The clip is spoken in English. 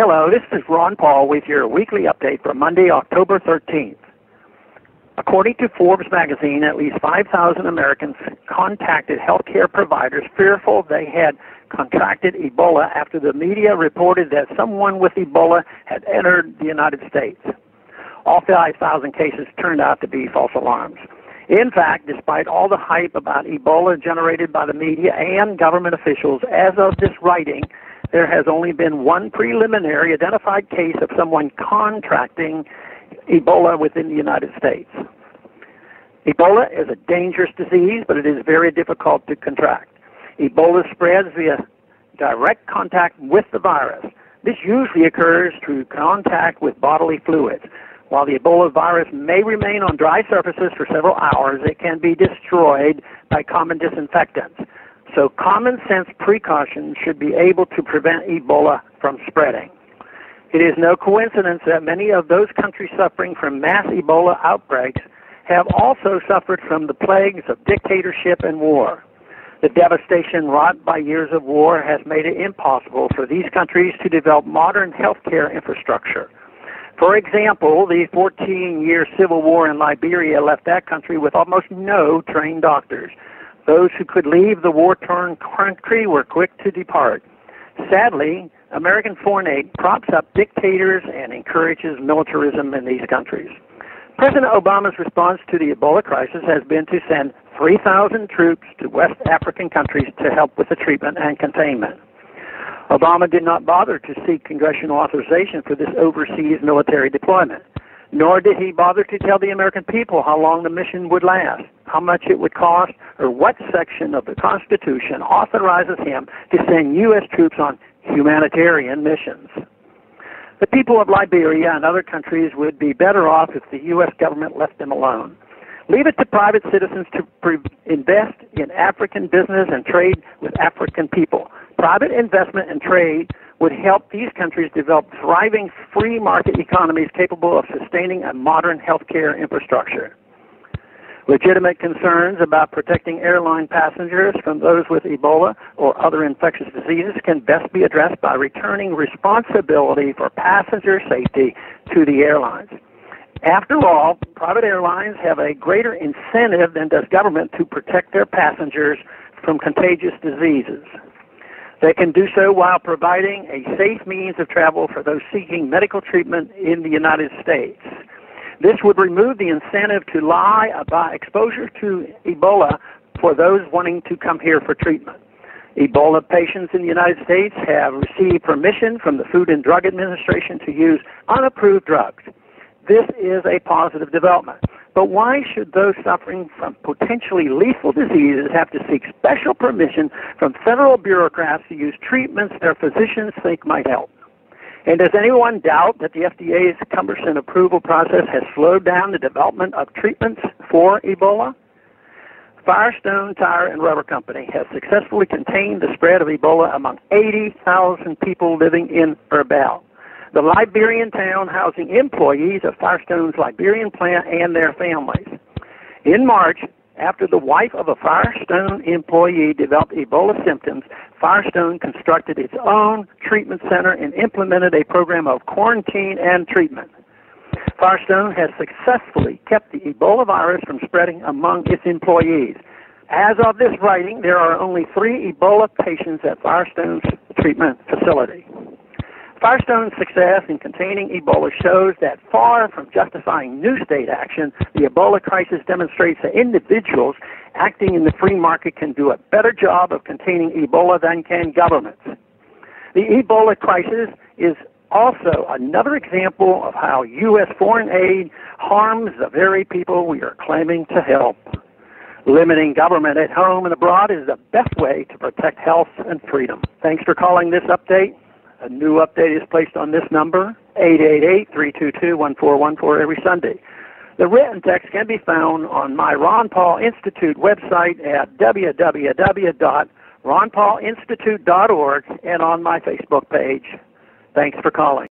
Hello, this is Ron Paul with your weekly update for Monday, October 13th. According to Forbes magazine, at least 5,000 Americans contacted healthcare providers fearful they had contracted Ebola after the media reported that someone with Ebola had entered the United States. All 5,000 cases turned out to be false alarms. In fact, despite all the hype about Ebola generated by the media and government officials, as of this writing, there has only been one preliminary identified case of someone contracting Ebola within the United States. Ebola is a dangerous disease, but it is very difficult to contract. Ebola spreads via direct contact with the virus. This usually occurs through contact with bodily fluids. While the Ebola virus may remain on dry surfaces for several hours, it can be destroyed by common disinfectants. So common sense precautions should be able to prevent Ebola from spreading. It is no coincidence that many of those countries suffering from mass Ebola outbreaks have also suffered from the plagues of dictatorship and war. The devastation wrought by years of war has made it impossible for these countries to develop modern healthcare infrastructure. For example, the 14-year civil war in Liberia left that country with almost no trained doctors. Those who could leave the war-torn country were quick to depart. Sadly, American foreign aid props up dictators and encourages militarism in these countries. President Obama's response to the Ebola crisis has been to send 3,000 troops to West African countries to help with the treatment and containment. Obama did not bother to seek congressional authorization for this overseas military deployment, nor did he bother to tell the American people how long the mission would last, how much it would cost, or what section of the Constitution authorizes him to send U.S. troops on humanitarian missions. The people of Liberia and other countries would be better off if the U.S. government left them alone. Leave it to private citizens to invest in African business and trade with African people. Private investment and trade would help these countries develop thriving free market economies capable of sustaining a modern healthcare infrastructure. Legitimate concerns about protecting airline passengers from those with Ebola or other infectious diseases can best be addressed by returning responsibility for passenger safety to the airlines. After all, private airlines have a greater incentive than does government to protect their passengers from contagious diseases. They can do so while providing a safe means of travel for those seeking medical treatment in the United States. This would remove the incentive to lie about exposure to Ebola for those wanting to come here for treatment. Ebola patients in the United States have received permission from the Food and Drug Administration to use unapproved drugs. This is a positive development. But why should those suffering from potentially lethal diseases have to seek special permission from federal bureaucrats to use treatments their physicians think might help? And does anyone doubt that the FDA's cumbersome approval process has slowed down the development of treatments for Ebola? Firestone Tire and Rubber Company has successfully contained the spread of Ebola among 80,000 people living in Herbal, the Liberian town housing employees of Firestone's Liberian plant and their families. In March, after the wife of a Firestone employee developed Ebola symptoms, Firestone constructed its own treatment center and implemented a program of quarantine and treatment. Firestone has successfully kept the Ebola virus from spreading among its employees. As of this writing, there are only 3 Ebola patients at Firestone's treatment facility. Firestone's success in containing Ebola shows that far from justifying new state action, the Ebola crisis demonstrates that individuals acting in the free market can do a better job of containing Ebola than can governments. The Ebola crisis is also another example of how U.S. foreign aid harms the very people we are claiming to help. Limiting government at home and abroad is the best way to protect health and freedom. Thanks for calling this update. A new update is placed on this number, 888-322-1414, every Sunday. The written text can be found on my Ron Paul Institute website at www.ronpaulinstitute.org and on my Facebook page. Thanks for calling.